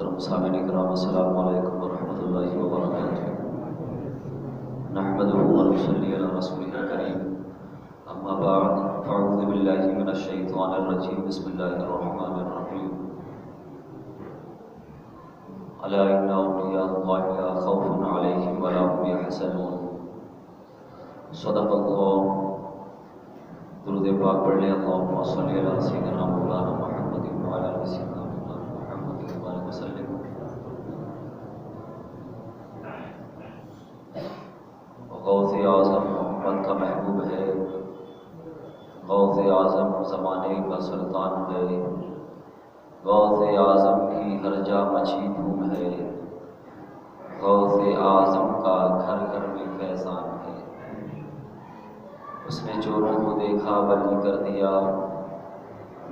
محترم سامعین کرام، السلام علیکم ورحمۃ اللہ وبرکاتہ۔ نحمده ونصلی علی رسولہ الکریم، اما بعد فاعوذ باللہ من الشیطان الرجیم، بسم اللہ الرحمن الرحیم۔ الا ان اولیاء اللہ لا خوف علیہم ولا هم یحزنون۔ صدق اللہ۔ درود پاک پڑھ لیں، اللہم صلی علی سیدنا مولانا محمد وعلی آل سیدنا وسلم۔ غوث اعظم محمد کا محبوب ہے، غوث اعظم زمانے کا سلطان ہے، غوث اعظم کی ہر جا مچھی دھوم ہے، غوث اعظم کا گھر گھر میں فیضان ہے۔ اس نے چوروں کو دیکھا ولی کر دیا،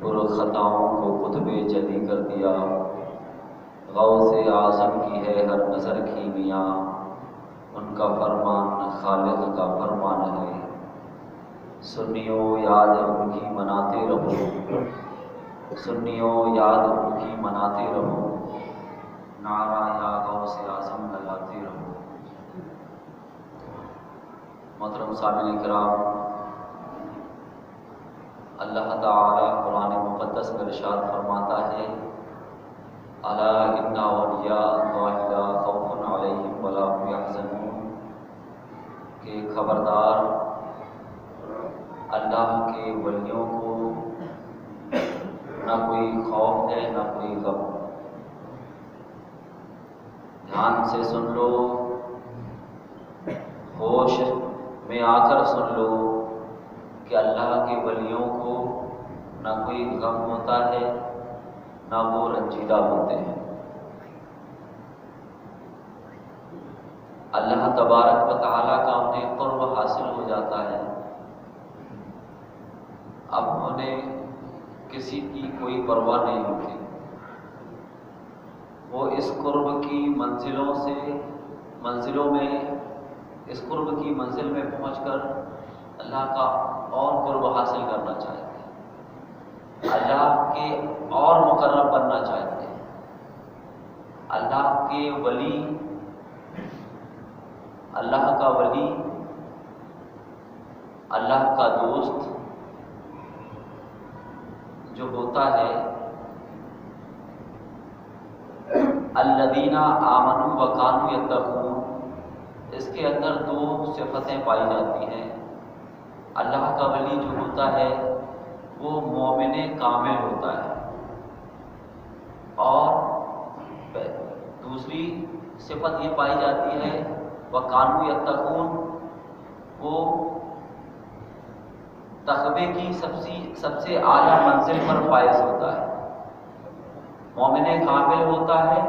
پرخطاؤں کو قطب جلی کر دیا۔ غوث اعظم کی ہے ہر نظر کی میاں، ان کا فرمان خالق کا فرمان ہے۔ سنیوں یاد ان کی مناتے رہو، سنیوں یاد ان کی مناتے رہو، نعرہ یا غوث اعظم لگاتے رہو۔ محترم سامعین کرام، اللہ تعالی قرآن مقدس میں ارشاد فرماتا ہے، الا ان اولیاء اللہ لا خوف علیہم ولا هم یحزنون، کہ خبردار اللہ کے ولیوں کو نہ کوئی خوف ہے نہ کوئی غم۔ دھیان سے سن لو، ہوش میں آ کر سن لو کہ اللہ کے ولیوں کو نہ کوئی غم ہوتا ہے نہ وہ رنجیدہ ہوتے ہیں۔ اللہ تبارک و تعالیٰ کا انہیں قرب حاصل ہو جاتا ہے، اب انہیں کسی کی کوئی پرواہ نہیں ہوتی۔ وہ اس قرب کی منزلوں میں اس قرب کی منزل میں پہنچ کر اللہ کا اور قرب حاصل کرنا چاہتے ہیں، اللہ کے اور مقرب بننا چاہتے ہیں۔ اللہ کے ولی، اللہ کا ولی، اللہ کا دوست جو ہوتا ہے، الذین آمنوا وکانوا یتقون، اس کے اندر دو صفتیں پائی جاتی ہیں۔ اللہ کا ولی جو ہوتا ہے وہ مومن کامل ہوتا ہے، اور دوسری صفت یہ پائی جاتی ہے وَكَانُوا يَتَّقُونَ، وہ تقوی کی سب سے اعلیٰ منزل پر فائز ہوتا ہے۔ مومن کامل ہوتا ہے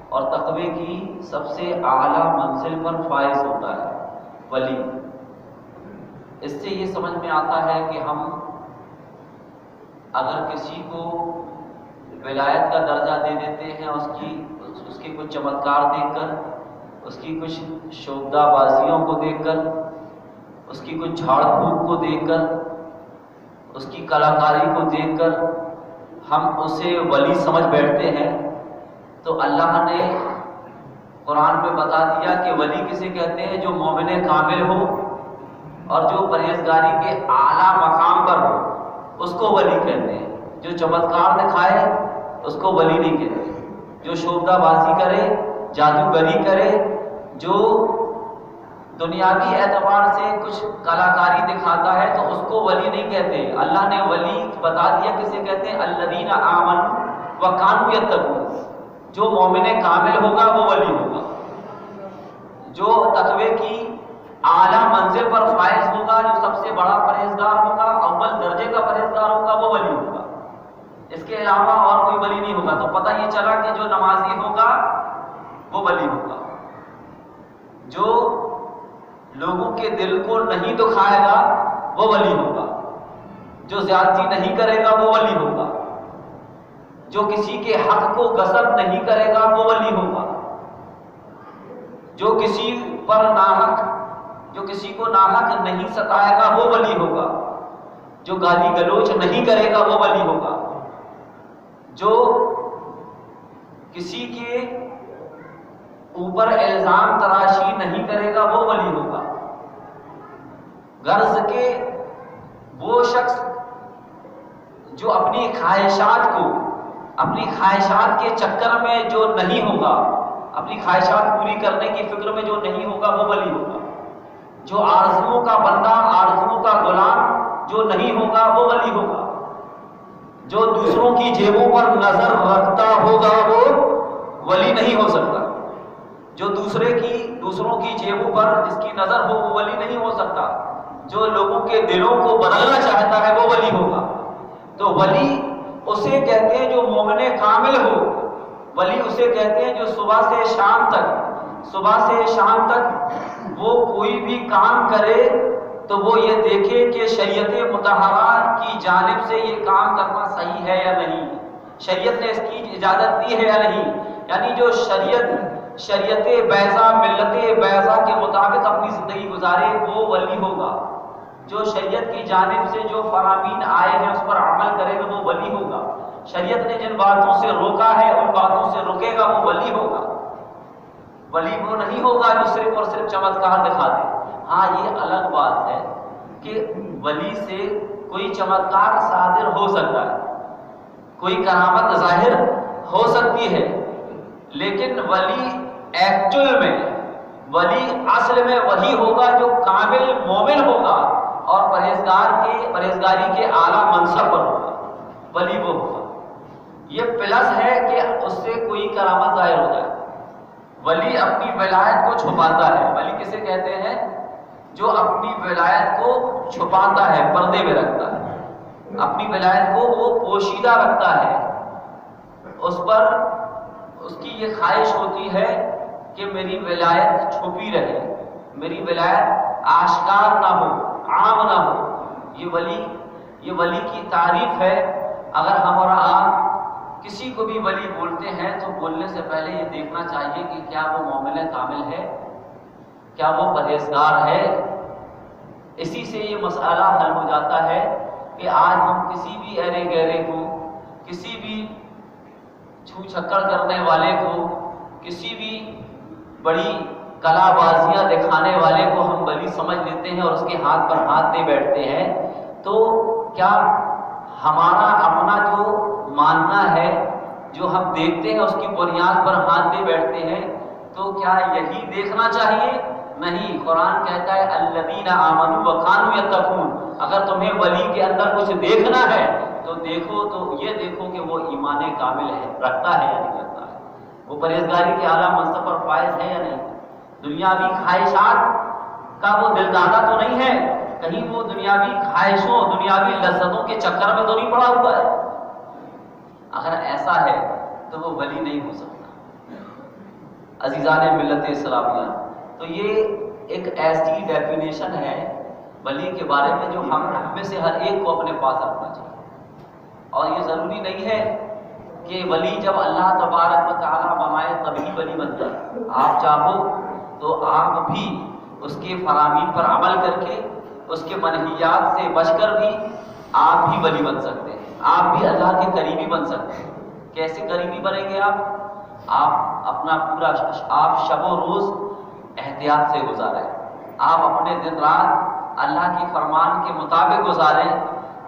اور تقوی کی سب سے اعلیٰ منزل پر فائز ہوتا ہے ولی۔ اس سے یہ سمجھ میں آتا ہے کہ ہم اگر کسی کو ولایت کا درجہ دے دیتے ہیں، اس کے کچھ چمتکار دیکھ کر، اس کی کچھ شوبدہ بازیوں کو دیکھ کر، اس کی کچھ جھاڑ پھونک کو دیکھ کر، اس کی کلاکاری کو دیکھ کر ہم اسے ولی سمجھ بیٹھتے ہیں، تو اللہ نے قرآن میں بتا دیا کہ ولی کسے کہتے ہیں؟ جو مومن کامل ہو اور جو پرہیزگاری کے اعلیٰ مقام پر ہو، اس کو ولی کہتے ہیں۔ جو چمتکار دکھائے اس کو ولی نہیں کہتے، جو شوبدہ بازی کرے، جادوگری کرے، جو دنیاوی اعتبار سے کچھ کلاکاری دکھاتا ہے، تو اس کو ولی نہیں کہتے۔ اللہ نے ولی بتا دیا کسے کہتے ہیں، الذین آمنوا وکانوا یتقون، جو مومن کامل ہوگا وہ ولی ہوگا، جو تقوی کی اعلیٰ منزل پر فائز ہوگا، جو سب سے بڑا پرہیزگار ہوگا، اول درجے کا پرہیزگار ہوگا، وہ ولی ہوگا۔ اس کے علاوہ اور کوئی ولی نہیں ہوگا۔ تو پتہ یہ چلا کہ جو نمازی ہوگا وہ ولی ہوگا، جو لوگوں کے دل کو نہیں دکھائے گا وہ ولی ہوگا، جو زیادتی نہیں کرے گا وہ ولی ہوگا، جو کسی کے حق کو غصب نہیں کرے گا وہ ولی ہوگا، جو کسی کو ناحق نہیں ستائے گا وہ ولی ہوگا، جو گالی گلوچ نہیں کرے گا وہ ولی ہوگا، جو کسی کے اوپر الزام تراشی نہیں کرے گا وہ ولی ہوگا. غرض کہ وہ شخص جو اپنی خواہشات کے چکر میں جو نہیں ہوگا، اپنی خواہشات پوری کرنے کی فکر میں جو نہیں ہوگا وہ ولی ہوگا. جو آرزوؤں کا بندہ، آرزوؤں کا غلام جو نہیں ہوگا وہ ولی ہوگا. جو دوسروں کی جیبوں پر نظر رکھتا ہوگا وہ ولی نہیں ہو سکتا. جو دوسروں کی جیبوں پر جس کی نظر ہو وہ ولی نہیں ہو سکتا. جو لوگوں کے دلوں کو بدلنا چاہتا ہے وہ ولی ہوگا. تو ولی اسے کہتے ہیں جو مومن کامل ہو. ولی اسے کہتے ہیں جو صبح سے شام تک وہ کوئی بھی کام کرے تو وہ یہ دیکھے کہ شریعت مطہرہ کی جانب سے یہ کام کرنا صحیح ہے یا نہیں، شریعت نے اس کی اجازت دی ہے یا نہیں. یعنی جو شریعت بیضا، ملت بیضا کے مطابق اپنی زندگی گزارے وہ ولی ہوگا. جو شریعت کی جانب سے جو فرامین آئے ہیں اس پر عمل کرے گا وہ ولی ہوگا. شریعت نے جن باتوں سے روکا ہے ان باتوں سے رکے گا وہ ولی ہوگا. ولی وہ نہیں ہوگا جو صرف اور صرف چمتکار دکھا دے. ہاں یہ الگ بات ہے کہ ولی سے کوئی چمتکار صادر ہو سکتا ہے، کوئی کرامت ظاہر ہو سکتی ہے، لیکن ولی ایکچوئل میں، ولی اصل میں وہی ہوگا جو کامل مومن ہوگا اور پرہیزگاری کے اعلیٰ منصب پر ہوگا. ولی وہ ہوگا. یہ پلس ہے کہ اس سے کوئی کرامت ظاہر ہو جائے. ولی اپنی ولایت کو چھپاتا ہے. ولی کسے کہتے ہیں؟ جو اپنی ولایت کو چھپاتا ہے، پردے میں رکھتا ہے. اپنی ولایت کو وہ پوشیدہ رکھتا ہے. اس کی یہ خواہش ہوتی ہے کہ میری ولایت چھپی رہے، میری ولایت آشکار نہ ہو، عام نہ ہو. یہ ولی کی تعریف ہے. اگر ہم اور آپ کسی کو بھی ولی بولتے ہیں تو بولنے سے پہلے یہ دیکھنا چاہیے کہ کیا وہ مومن کامل ہے، کیا وہ پرہیزگار ہے. اسی سے یہ مسئلہ حل ہو جاتا ہے کہ آج ہم کسی بھی ایرے گہرے کو، کسی بھی چھو چھکڑ کرنے والے کو، کسی بھی بڑی کلا بازیاں دکھانے والے کو ہم ولی سمجھ لیتے ہیں اور اس کے ہاتھ پر ہاتھ دے بیٹھتے ہیں. تو کیا ہمارا اپنا جو ماننا ہے، جو ہم دیکھتے ہیں اس کی بنیاد پر ہاتھ دے بیٹھتے ہیں؟ تو کیا یہی دیکھنا چاہیے؟ نہیں. قرآن کہتا ہے الذین آمنوا وکانوا یتقون. اگر تمہیں ولی کے اندر کچھ دیکھنا ہے تو یہ دیکھو کہ وہ ایمان کامل ہے، رکھتا ہے یا نہیں رکھتا ہے، وہ پرہیزگاری کے اعلیٰ منصب پر فائز ہے یا نہیں، دنیاوی خواہشات کا وہ دلدادہ تو نہیں ہے، کہیں وہ دنیاوی خواہشوں، دنیاوی لذتوں کے چکر میں تو نہیں پڑا ہوا ہے. اگر ایسا ہے تو وہ ولی نہیں ہو سکتا. عزیزان ملت اسلامیہ، تو یہ ایک ایسی ڈیفینیشن ہے ولی کے بارے میں جو ہم میں سے ہر ایک کو اپنے پاس رکھنا چاہیے. اور یہ ضروری نہیں ہے کہ ولی جب اللہ تبارک و تعالیٰ بنائے تبھی ولی بنتا ہے. آپ چاہو تو آپ بھی اس کے فرامین پر عمل کر کے، اس کے منہیات سے بچ کر بھی آپ بھی ولی بن سکتے ہیں. آپ بھی اللہ کے قریبی بن سکتے ہیں. کیسے قریبی بنیں گے آپ اپنا پورا شب و روز احتیاط سے گزاریں. آپ اپنے دن رات اللہ کی فرمان کے مطابق گزاریں.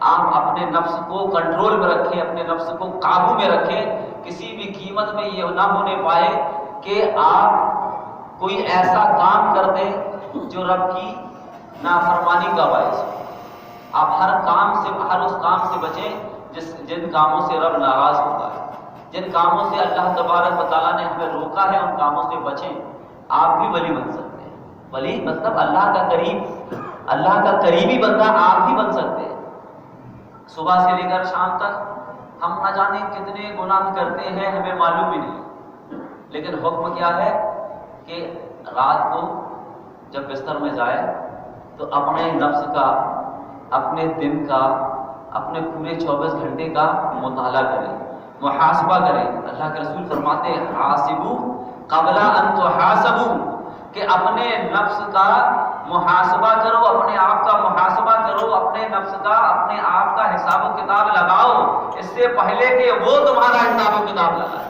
آپ اپنے نفس کو کنٹرول میں رکھیں، اپنے نفس کو قابو میں رکھیں. کسی بھی قیمت میں یہ نہ ہونے پائے کہ آپ کوئی ایسا کام کر دیں جو رب کی نافرمانی کا باعث ہو. آپ ہر اس کام سے بچیں جن کاموں سے رب ناراض ہوتا ہے. جن کاموں سے اللہ تبارک و تعالیٰ نے ہمیں روکا ہے ان کاموں سے بچیں. آپ بھی ولی بن سکتے ہیں. ولی مطلب اللہ کا قریبی بندہ آپ بھی بن سکتے ہیں. صبح سے لے کر شام تک ہم نہ جانے کتنے گناہ کرتے ہیں، ہمیں معلوم ہی نہیں. لیکن حکم کیا ہے کہ رات کو جب بستر میں جائے تو اپنے نفس کا، اپنے دن کا، اپنے پورے 24 گھنٹے کا مطالعہ کریں، محاسبہ کریں. اللہ کے رسول فرماتے ہیں حاسبو قبل ان تحاسبو، کہ اپنے نفس کا محاسبہ کرو، اپنے آپ کا محاسبہ کرو، اپنے نفس کا، اپنے آپ کا حساب و کتاب لگاؤ اس سے پہلے کہ وہ تمہارا حساب و کتاب لگائے.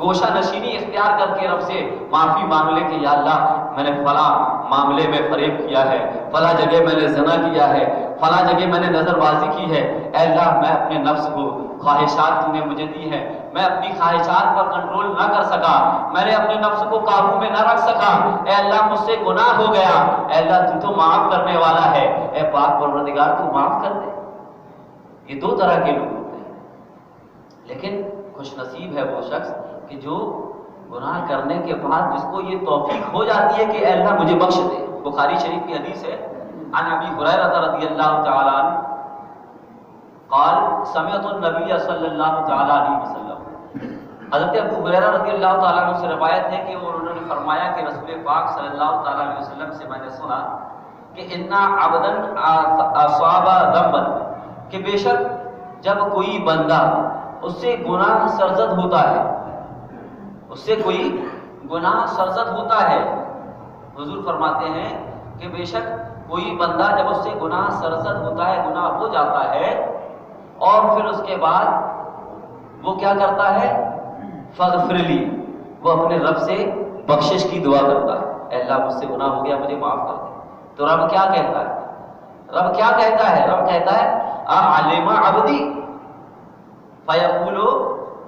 گوشہ نشینی اختیار کر کے رب سے معافی مانگ لے کہ یا اللہ میں نے فلاں معاملے میں فریب کیا ہے، فلاں جگہ میں نے زنا کیا ہے، فلاں جگہ میں نے نظر بازی کی ہے، اے اللہ میں اپنے نفس کو خواہشات تو نے مجھے دی ہے، میں اپنی خواہشات پر کنٹرول نہ کر سکا، میں نے اپنے نفس کو قابو میں نہ رکھ سکا، اے اللہ مجھ سے گناہ ہو گیا، اے اللہ تو معاف کرنے والا ہے، اے پاک پروردگار تو معاف کر دے۔ یہ دو طرح کے لوگ ہوتے ہیں، لیکن خوش نصیب ہے وہ شخص کہ جو گناہ کرنے کے بعد جس کو یہ توفیق ہو جاتی ہے کہ اے اللہ مجھے بخش دے۔ بخاری شریف کی حدیث ہے، عن ابی ہریرہ رضی اللہ تعالی عنہ قال سمعت النبی صلی اللہ تعالی علیہ وسلم، حضرت ابو ہریرہ رضی اللہ تعالیٰ عنہ سے روایت ہے کہ انہوں نے فرمایا کہ رسول پاک صلی اللہ تعالیٰ علیہ وسلم سے میں نے سنا کہ انا عبدا اصاب ذنبا، کہ بے شک جب کوئی بندہ اس سے گناہ سرزد ہوتا ہے، اس سے کوئی گناہ سرزد ہوتا ہے، حضور فرماتے ہیں کہ بے شک کوئی بندہ جب اس سے گناہ سرزد ہوتا ہے، گناہ ہو جاتا ہے، اور پھر اس کے بعد وہ کیا کرتا ہے، فاغفر لی، وہ اپنے رب سے بخشش کی دعا کرتا ہے، اے اللہ مجھ سے گناہ ہو گیا مجھے معاف کر دے، تو رب کیا کہتا ہے؟ رب کیا کہتا ہے؟ رب کہتا ہے علم عبدی فیقول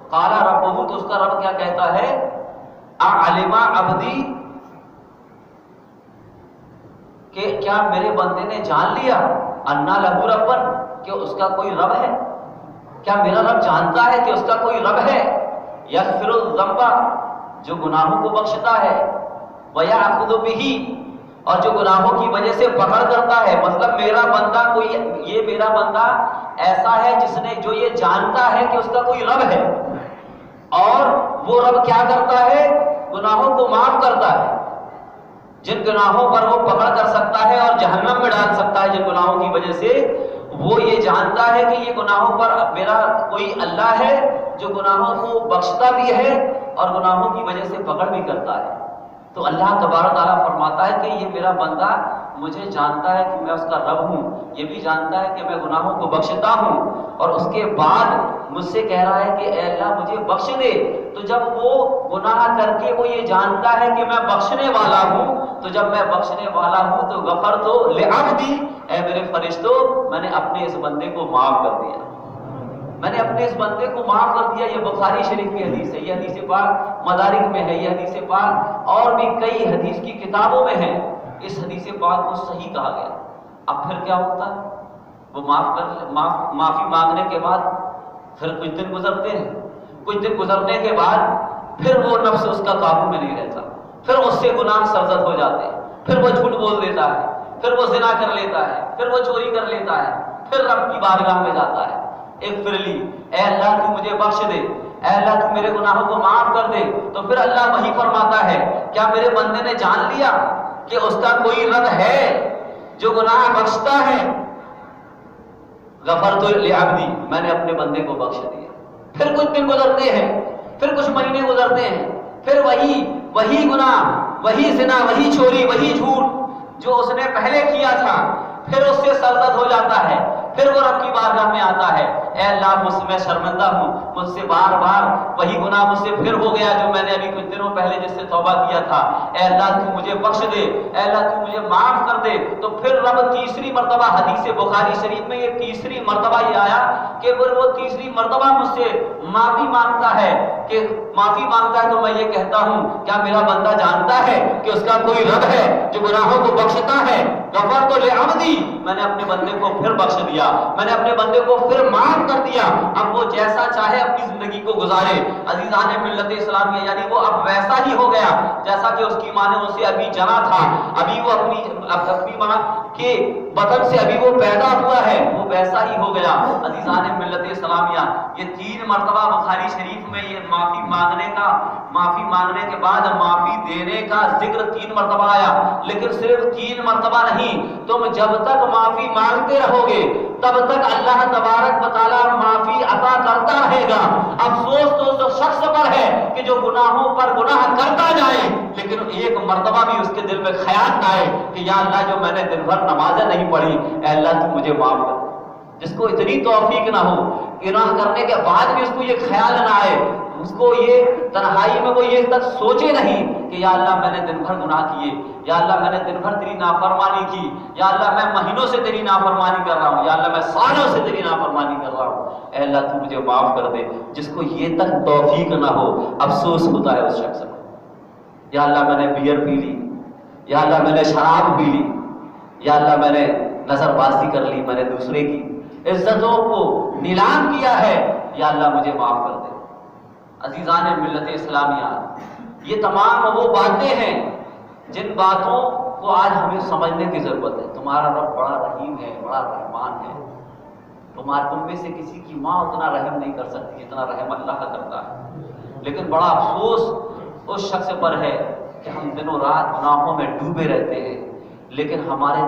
قال ربہ، تو اس کا رب کیا کہتا ہے؟ علم عبدی، کہ کیا میرے بندے نے جان لیا انا لہو ربن، کہ اس کا کوئی رب ہے؟ کیا میرا رب جانتا ہے کہ اس کا کوئی رب ہے؟ یغفر الذنب، جو گناہوں کو بخشتا ہے، ویأخذ بہ، اور جو گناہوں کی وجہ سے پکڑ کرتا ہے، مطلب میرا بندہ کوئی، یہ میرا بندہ ایسا ہے جس نے جو یہ جانتا ہے کہ اس کا کوئی رب ہے، اور وہ رب کیا کرتا ہے؟ گناہوں کو معاف کرتا ہے، جن گناہوں پر وہ پکڑ کر سکتا ہے اور جہنم میں ڈال سکتا ہے جن گناہوں کی وجہ سے، وہ یہ جانتا ہے کہ یہ گناہوں پر میرا کوئی اللہ ہے جو گناہوں کو بخشتا بھی ہے اور گناہوں کی وجہ سے پکڑ بھی کرتا ہے۔ تو اللہ تبارک تعالیٰ فرماتا ہے کہ یہ میرا بندہ مجھے جانتا ہے کہ میں اس کا رب ہوں، یہ بھی جانتا ہے کہ میں گناہوں کو بخشتا ہوں، اور اس کے بعد مجھ سے کہہ رہا ہے کہ اے اللہ مجھے بخش دے۔ تو جب وہ گناہ کر کے وہ یہ جانتا ہے کہ میں بخشنے والا ہوں، تو جب میں بخشنے والا ہوں تو غفرت لعبدی، اے میرے فرشتوں میں نے اپنے اس بندے کو معاف کر دیا، میں نے اپنے اس بندے کو معاف کر دیا۔ یہ بخاری شریف کی حدیث ہے، یہ حدیث پاک مدارک میں ہے، یہ حدیث پاک اور بھی کئی حدیث کی کتابوں میں ہے، اس حدیث پاک کو صحیح کہا گیا۔ اب پھر کیا ہوتا ہے؟ وہ معافی مانگنے کے بعد پھر کچھ دن گزرتے ہیں، کچھ دن گزرنے کے بعد پھر وہ نفس اس کا قابو میں نہیں رہتا، پھر اس سے گناہ سرزد ہو جاتے ہیں، پھر وہ جھوٹ بول دیتا ہے، پھر وہ زنا کر لیتا ہے، پھر وہ چوری کر لیتا ہے، پھر رب کی بارگاہ میں جاتا ہے، اغفر لی، اے اللہ تو مجھے بخش دے، اے اللہ تو میرے گناہوں کو معاف کر دے۔ تو پھر اللہ وہی فرماتا ہے کیا میرے بندے نے جان لیا کہ اس کا کوئی رب ہے جو گناہ بخشتا ہے؟ غفرت لعبدی، میں نے اپنے بندے کو بخش دیا۔ پھر کچھ دن گزرتے ہیں، پھر کچھ مہینے گزرتے ہیں، پھر وہی گناہ، وہی زنا، وہی چوری، وہی جھوٹ جو اس نے پہلے کیا تھا، پھر اس سے سرزد ہو جاتا ہے، پھر وہ رب کی بارگاہ میں آتا ہے، اے اللہ مجھ سے میں شرمندہ ہوں، مجھ سے بار بار وہی گناہ مجھ سے پھر ہو گیا جو میں نے ابھی کچھ دنوں پہلے جس سے توبہ کیا تھا، اے اللہ تو مجھے بخش دے، اے اللہ تو مجھے معاف کر دے۔ تو پھر رب تیسری مرتبہ، حدیث بخاری شریف میں یہ تیسری مرتبہ یہ آیا کہ پھر وہ تیسری مرتبہ مجھ سے معافی مانگتا ہے، کہ معافی مانگتا ہے تو میں یہ کہتا ہوں کیا میرا بندہ جانتا ہے کہ اس کا کوئی رب ہے جو گناہوں کو بخشتا ہے؟ غفرت لعبدی، میں نے اپنے بندے کو پھر بخش دیا، میں نے اپنے بندے کو پھر معاف کر دیا، اب وہ جیسا چاہے اپنی زندگی کو گزارے۔ عزیزان ملت اسلامیہ، یعنی وہ اب ویسا ہی ہو گیا جیسا کہ اس کی ماں نے اسے ابھی جنا تھا، ابھی وہ اپنی ماں کے بطن سے ابھی وہ پیدا ہوا ہے، وہ ویسا ہی ہو گیا۔ عزیزان ملت اسلامیہ، یہ 3 مرتبہ بخاری شریف میں یہ معافی مانگنے کے بعد معافی دینے کا ذکر 3 مرتبہ آیا، لیکن صرف 3 مرتبہ نہیں، تم جب تک معافی مانگتے رہو گے تب تک اللہ تبارک و تعالی معافی عطا کرتا رہے گا۔ افسوس تو اس شخص پر ہے کہ جو گناہوں پر گناہ کرتا جائے لیکن ایک مرتبہ بھی اس کے دل میں خیال نہ آئے کہ یا اللہ جو میں نے دن بھر نمازیں نہیں پڑھی، اے اللہ تو مجھے معاف کر۔ جس کو اتنی توفیق نہ ہو، گناہ کرنے کے بعد بھی اس کو یہ خیال نہ آئے، اس کو یہ تنہائی میں وہ یہ تک سوچے نہیں کہ یا اللہ میں نے دن بھر گناہ کیے، یا اللہ میں نے دن بھر تیری نافرمانی کی، یا اللہ میں مہینوں سے تیری نافرمانی کر رہا ہوں، یا اللہ میں سالوں سے تیری نافرمانی کر رہا ہوں، اے اللہ تو مجھے معاف کر دے۔ جس کو یہ تک توفیق نہ ہو، افسوس ہوتا ہے اس شخص کو۔ یا اللہ میں نے بیئر پی لی، یا اللہ میں نے شراب پی لی، یا اللہ میں نے نظر بازی کر لی، میں نے دوسرے کی عزتوں کو نیلام کیا ہے، یا اللہ مجھے معاف کر دے۔ عزیزان ملت اسلامیہ، یہ تمام وہ باتیں ہیں جن باتوں کو آج ہمیں سمجھنے کی ضرورت ہے۔ تمہارا رب بڑا رحیم ہے، بڑا رحمان ہے۔ تم میں سے کسی کی ماں اتنا رحم نہیں کر سکتی جتنا رحم اللہ کا کرتا ہے، لیکن بڑا افسوس اس شخص پر ہے کہ ہم دنوں رات گناہوں میں ڈوبے رہتے ہیں، لیکن ہمارے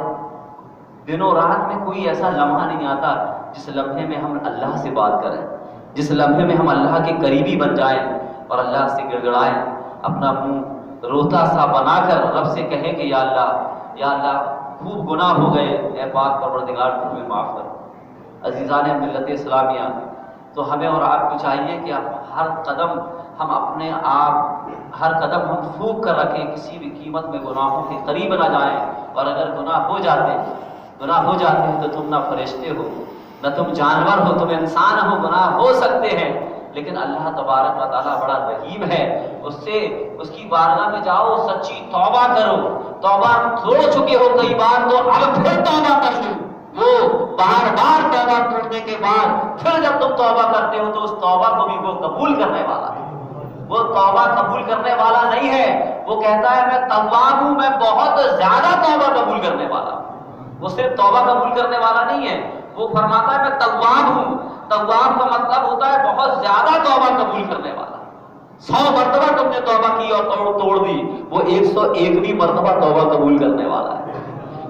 دنوں رات میں کوئی ایسا لمحہ نہیں آتا جس لمحے میں ہم اللہ سے بات کریں، جس لمحے میں ہم اللہ کے قریبی بن جائیں اور اللہ سے گڑ گڑائیں، اپنا منہ روتا سا بنا کر رب سے کہیں کہ یا اللہ خوب گناہ ہو گئے، اے پاک پروردگار تو ہمیں معاف کر۔ عزیزان ملت اسلامیہ، تو ہمیں اور آپ کو چاہیے کہ ہر قدم ہم اپنے آپ، ہر قدم ہم پھونک کر رکھیں، کسی بھی قیمت میں گناہوں کے قریب نہ جائیں، اور اگر گناہ ہو جاتے ہیں تو تم نہ فرشتے ہو، نہ تم جانور ہو، تم انسان ہو، گناہ ہو سکتے ہیں، لیکن اللہ تبارک و تعالیٰ بڑا رحیم ہے، اس کی بارگاہ میں جاؤ، سچی توبہ کرو، توبہ چھوڑ چکے ہو کئی بار تو اب پھر توبہ کر لو۔ وہ بار بار توبہ کرنے کے بعد پھر جب تم توبہ کرتے ہو تو اس توبہ کو بھی وہ قبول کرنے والا ہے۔ وہ توبہ قبول کرنے والا نہیں ہے، وہ کہتا ہے میں تواب ہوں، میں بہت زیادہ توبہ قبول کرنے والا ہوں۔ وہ صرف توبہ قبول کرنے والا نہیں ہے، وہ فرماتا ہے میں تواب ہوں۔ تواب کا مطلب ہوتا ہے بہت زیادہ توبہ قبول کرنے والا۔ 100 مرتبہ تم نے توبہ کی اور توڑ دی، وہ 101ویں مرتبہ توبہ قبول کرنے والا ہے۔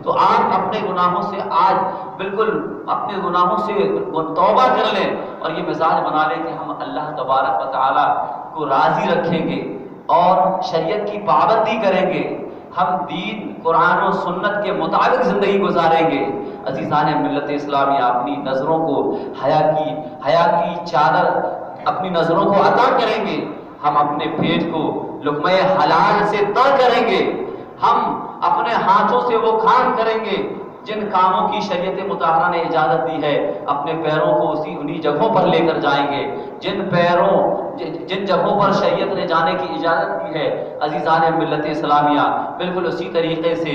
تو آپ اپنے گناہوں سے آج بالکل اپنے گناہوں سے توبہ کر لیں اور یہ مزاج بنا لیں کہ ہم اللہ تبارک و تعالیٰ کو راضی رکھیں گے اور شریعت کی پابندی کریں گے، ہم دین قرآن و سنت کے مطابق زندگی گزاریں گے۔ عزیزان ملت اسلامیہ، اپنی نظروں کو حیا کی چادر اپنی نظروں کو عطا کریں گے، ہم اپنے پیٹ کو لقمہ حلال سے تر کریں گے، ہم اپنے ہاتھوں سے وہ کام کریں گے جن کاموں کی شریعت مطہرہ نے اجازت دی ہے، اپنے پیروں کو انہی جگہوں پر لے کر جائیں گے جن جگہوں پر شریعت نے جانے کی اجازت دی ہے۔ عزیزان ملت اسلامیہ، بالکل اسی طریقے سے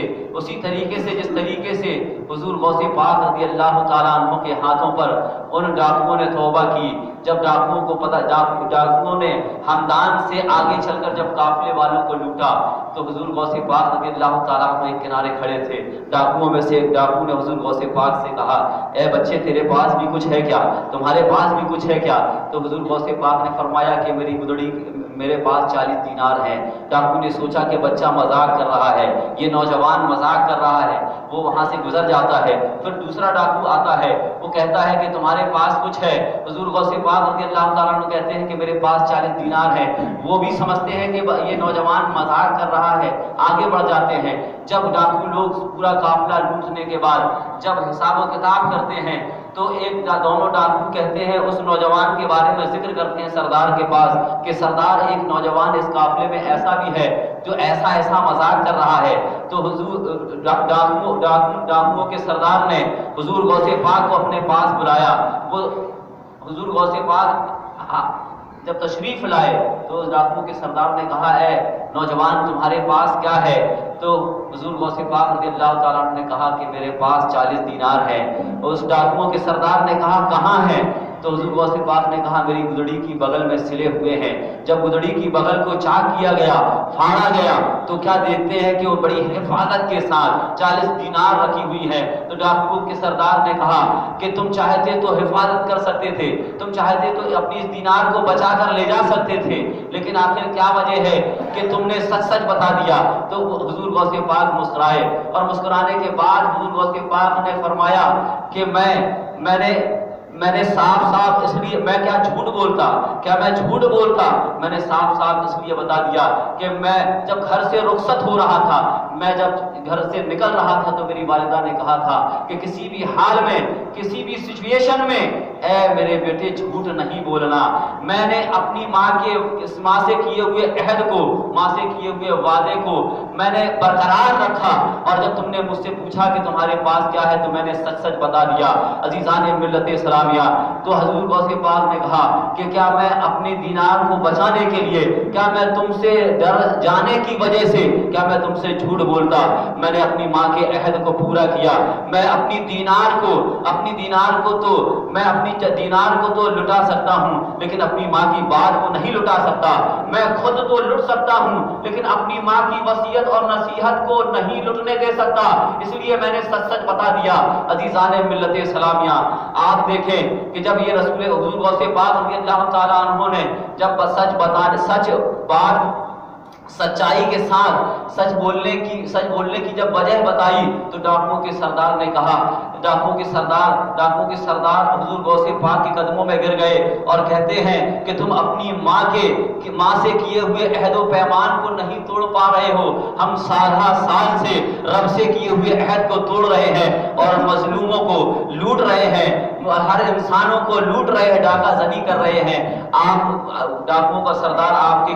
جس طریقے سے حضور غوث پاک رضی اللہ تعالیٰ عنہ کے ہاتھوں پر ان ڈاکوؤں نے توبہ کی، جب ڈاکوؤں نے ہمدان سے آگے چل کر جب قافلے والوں کو لوٹا تو حضور غوث پاک رضی اللہ تعالیٰ عنہ ایک کنارے کھڑے تھے۔ ڈاکوؤں میں سے ایک ڈاکو نے حضور غوث پاک سے کہا، اے بچے تیرے پاس بھی کچھ ہے کیا؟ تمہارے پاس بھی کچھ ہے کیا؟ تو حضور غوث پاک نے فرمایا کہ میرے پاس 40 دینار ہیں۔ ڈاکو نے سوچا کہ بچہ مذاق کر رہا ہے، یہ نوجوان مذاق کر رہا ہے، وہ وہاں سے گزر جاتا ہے۔ پھر دوسرا ڈاکو آتا ہے، وہ کہتا ہے کہ تمہارے پاس کچھ ہے؟ حضور غوث پاک رضی اللہ تعالیٰ عنہ کہتے ہیں کہ میرے پاس 40 دینار ہیں۔ وہ بھی سمجھتے ہیں کہ یہ نوجوان مذاق کر رہا ہے، آگے بڑھ جاتے ہیں۔ جب ڈاکو لوگ پورا قافلہ لوٹنے کے بعد جب حساب و کتاب کرتے ہیں تو دونوں ڈاکو کہتے ہیں، اس نوجوان کے بارے میں ذکر کرتے ہیں سردار کے پاس کہ سردار ایک نوجوان اس قافلے میں ایسا بھی ہے جو ایسا مذاق کر رہا ہے۔ تو حضور ڈاکوؤں کے سردار نے حضور غوث پاک کو اپنے پاس بلایا۔ وہ حضور غوث پاک جب تشریف لائے تو ڈاکوؤں کے سردار نے کہا، اے نوجوان تمہارے پاس کیا ہے؟ تو حضور غوث پاک رضی اللہ تعالیٰ عنہ نے کہا کہ میرے پاس 40 دینار ہیں۔ اور اس ڈاکوؤں کے سردار نے کہا کہاں ہیں؟ تو حضور غوث پاک نے کہا میری گدڑی کی بغل میں سلے ہوئے ہیں۔ جب گدڑی کی بغل کو چاک کیا گیا، پھاڑا گیا تو کیا دیکھتے ہیں کہ وہ بڑی حفاظت کے ساتھ 40 دینار رکھی ہوئی ہے۔ تو ڈاکو کے سردار نے کہا کہ تم چاہتے تو حفاظت کر سکتے تھے، تم چاہتے تو اپنی اس دینار کو بچا کر لے جا سکتے تھے، لیکن آخر کیا وجہ ہے کہ تم نے سچ بتا دیا؟ تو حضور غوث پاک مسکرائے، اور مسکرانے کے بعد حضور غوث پاک نے فرمایا کہ میں نے صاف اس لیے میں کیا جھوٹ بولتا؟ میں نے صاف اس لیے بتا دیا کہ میں جب گھر سے رخصت ہو رہا تھا میں جب گھر سے نکل رہا تھا تو میری والدہ نے کہا تھا کہ کسی بھی حال میں، کسی بھی سچویشن میں اے میرے بیٹے جھوٹ نہیں بولنا۔ میں نے اپنی ماں سے کیے ہوئے عہد کو، ماں سے کیے ہوئے وعدے کو میں نے برقرار رکھا، اور جب تم نے مجھ سے پوچھا کہ تمہارے پاس کیا ہے تو میں نے سچ سچ بتا دیا۔ عزیزان ملت اسلامیہ، تو حضور غوث پاک نے کہا کہ کیا میں اپنے دینار کو بچانے کے لیے، کیا میں تم سے ڈر جانے کی وجہ سے کیا میں تم سے جھوٹ بولتا؟ میں نے اپنی ماں کے عہد کو پورا کیا۔ میں اپنی دینار کو تو لٹا سکتا ہوں، لیکن اپنی ماں کی بات کو نہیں لٹا سکتا۔ میں خود تو لٹ سکتا ہوں، لیکن اپنی ماں کی وصیت اور نصیحت کو نہیں لٹنے دے سکتا، اس لیے میں نے سچ سچ بتا دیا۔ عزیزان ملت اسلامیہ، آپ دیکھیں کہ جب یہ رسول حضور غوث پاک رضی اللہ تعالیٰ عنہ نے جب سچائی کے ساتھ سچ بولنے کی جب وجہ بتائی تو ڈاکوؤں کے سردار نے کہا، ڈاکوؤں کے سردار حضور غوث پاک کے قدموں میں گر گئے اور کہتے ہیں کہ تم اپنی ماں سے کیے ہوئے عہد و پیمان کو نہیں توڑ پا رہے ہو، ہم سال سے رب سے کیے ہوئے عہد کو توڑ رہے ہیں اور مظلوموں کو لوٹ رہے ہیں، ہر انسانوں کو لوٹ رہے ہیں، ڈاکہ زنی کر رہے ہیں۔ آپ ڈاکوؤں کا سردار آپ کے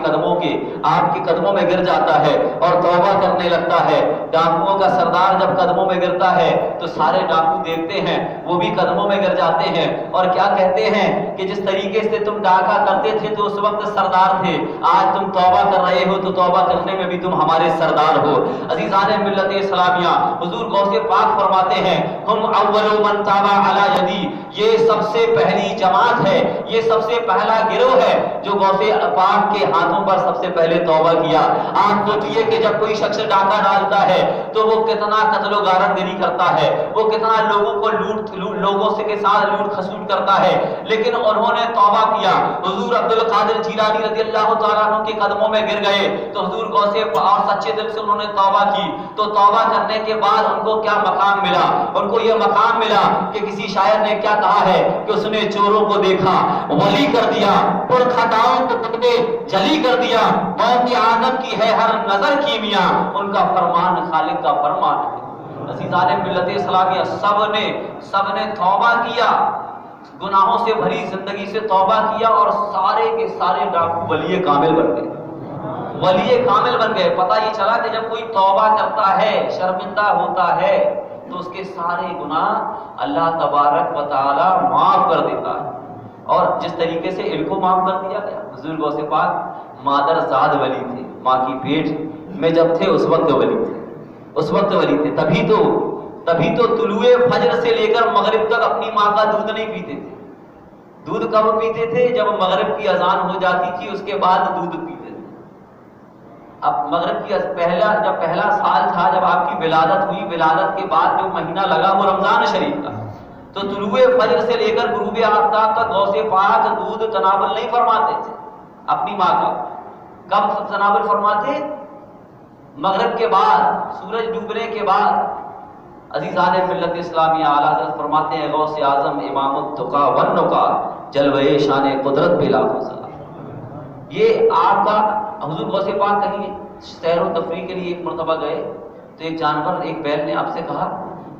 قدموں میں گر جاتا ہے اور توبہ کرنے لگتا ہے۔ ڈاکوؤں کا سردار جب قدموں میں گرتا ہے تو سارے ڈاکو دیکھتے ہیں، وہ بھی قدموں میں گر جاتے ہیں اور کیا کہتے ہیں کہ جس طریقے سے تم ڈاکہ کرتے تھے تو اس وقت سردار تھے، آج تم توبہ کر رہے ہو تو توبہ کرنے میں بھی تم ہمارے سردار ہو۔ عزیزان ملت اسلامیہ، حضور غوث پاک فرماتے ہیں ہم اول من تاب علی یدی، یہ سب سے پہلی جماعت ہے، یہ سب سے پہلا گروہ ہے جو غوث پاک کے ہاتھوں پر سب سے پہلے توبہ کیا۔ آپ سوچئے کہ جب کوئی شخص ڈاکہ ڈالتا ہے تو وہ کتنا قتل و غارت گری کرتا ہے، وہ کتنا لوگوں کے ساتھ لوٹ کھسوٹ کرتا ہے، لیکن انہوں نے توبہ کیا۔ حضور عبد القادر جیلانی رضی اللہ تعالیٰ عنہ کے قدموں میں گر گئے تو حضور غوث اور سچے دل سے انہوں نے توبہ کی، تو توبہ کرنے کے بعد ان کو کیا مقام ملا؟ ان کو یہ مقام ملا کہ کسی شاعر نے کیا کہا ہے کہ اس نے چوروں کو دیکھا ولی کر دیا، پر خطاؤں کو پکڑے جلی کر دیا، موت آدم کی ہے ہر نظر کی میاں، ان کا فرمان خالق کا فرمان ہے۔ عزیزان ملت اسلامیہ، سب نے توبہ کیا، گناہوں سے بھری زندگی سے توبہ کیا اور سارے کے سارے ڈاکو ولی کامل بن گئے، ولی کامل بن گئے۔ پتہ یہ چلا کہ جب کوئی توبہ کرتا ہے، شرمندہ ہوتا ہے تو اس کے سارے گناہ اللہ تبارک و تعالی معاف کر دیتا ہے، اور جس طریقے سے ان کو معاف کر دیا گیا۔ حضور غوث پاک مادر زاد ولی تھے، ماں کی پیٹ میں جب تھے اس وقت ولی تھے، تبھی تو طلوع فجر سے لے کر مغرب تک اپنی ماں کا دودھ نہیں پیتے تھے۔ دودھ کب پیتے تھے؟ جب مغرب کی اذان ہو جاتی تھی، اس کے بعد دودھ پیتے تھے۔ اب مغرب کی جب پہلا سال تھا، جب آپ کی ولادت ہوئی، ولادت کے بعد جو مہینہ لگا وہ رمضان شریف کا، تو طلوع فجر سے لے کر غروب آفتاب تک غوث پاک دودھ تناول نہیں فرماتے تھے اپنی ماں کا۔ کب تناول فرماتے؟ مغرب کے بعد، سورج ڈوبنے کے بعد۔ عزیزان ملت اسلامیہ، اعلیٰ حضرت فرماتے ہیں غوث اعظم امام التقا والنقا، جلوے شان قدرت بلا فضل۔ یہ آپ کا حضور غوث پاک کہیں سیر و تفریح کے لیے ایک مرتبہ گئے تو ایک بیل نے آپ سے کہا،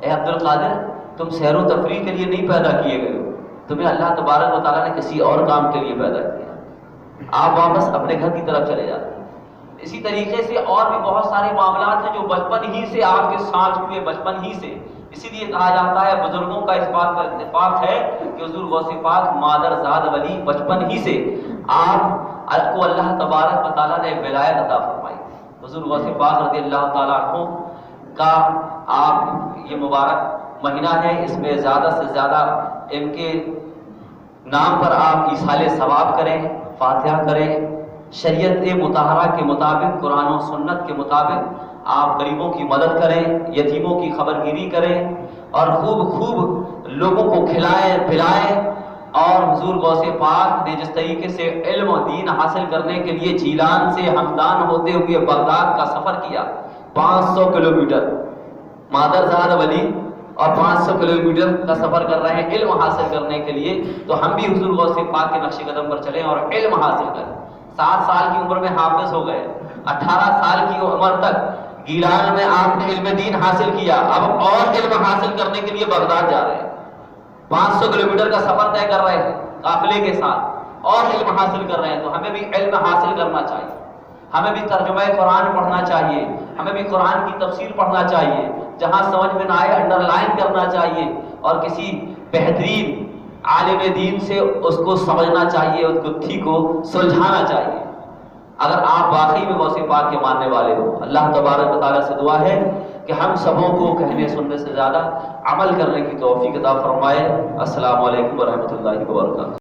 اے عبد القادر، تم سیر و تفریح کے لیے نہیں پیدا کیے گئے ہو، تمہیں اللہ تبارک و تعالیٰ نے کسی اور کام کے لیے پیدا کیا، آپ واپس اپنے گھر کی طرف چلے جاتے ہیں۔ اسی طریقے سے اور بھی بہت سارے معاملات ہیں جو بچپن ہی سے آپ کے ساتھ ہوئے، بچپن ہی سے۔ اسی لیے کہا جاتا ہے، بزرگوں کا اس بات پر اتفاق ہے کہ حضور غوث پاک مادر زاد ولی بچپن ہی سے آپ کو اللہ تبارک و تعالیٰ نے ولایت عطا فرمائی۔ حضور غوث پاک رضی اللہ تعالیٰ عنہ کا آپ یہ مبارک مہینہ ہے، اس میں زیادہ سے زیادہ ان کے نام پر آپ ایصال ثواب کریں، فاتحہ کریں، شریعت مطہرہ کے مطابق، قرآن و سنت کے مطابق آپ غریبوں کی مدد کریں، یتیموں کی خبرگیری کریں اور خوب لوگوں کو کھلائیں پلائیں۔ اور حضور غوث پاک نے جس طریقے سے علم و دین حاصل کرنے کے لیے جیلان سے ہمدان ہوتے ہوئے بغداد کا سفر کیا، 500 کلومیٹر، مادر زاد ولی اور 500 کلومیٹر کا سفر کر رہے ہیں علم حاصل کرنے کے لیے، تو ہم بھی حضور غوث پاک کے نقش قدم پر چلیں اور علم حاصل کریں۔ 7 سال کی عمر میں حافظ ہو گئے، 18 سال کی عمر تک گیلان میں آپ نے علم دین حاصل کیا، اب اور علم حاصل کرنے کے لیے بغداد جا رہے ہیں، 500 کلومیٹر کا سفر طے کر رہے ہیں قافلے کے ساتھ، اور علم حاصل کر رہے ہیں۔ تو ہمیں بھی علم حاصل کرنا چاہیے، ہمیں بھی ترجمہ قرآن پڑھنا چاہیے، ہمیں بھی قرآن کی تفسیر پڑھنا چاہیے، جہاں سمجھ میں نہ آئے انڈر لائن کرنا چاہیے، اور کسی بہترین عالم دین سے اس کو سمجھنا چاہیے، اس گتھی کو سلجھانا چاہیے۔ اگر آپ واقعی میں غوث پاک کے ماننے والے ہو، اللہ تبارک و تعالیٰ سے دعا ہے کہ ہم سبوں کو کہنے سننے سے زیادہ عمل کرنے کی توفیق عطا فرمائے۔ السلام علیکم ورحمۃ اللہ وبرکاتہ۔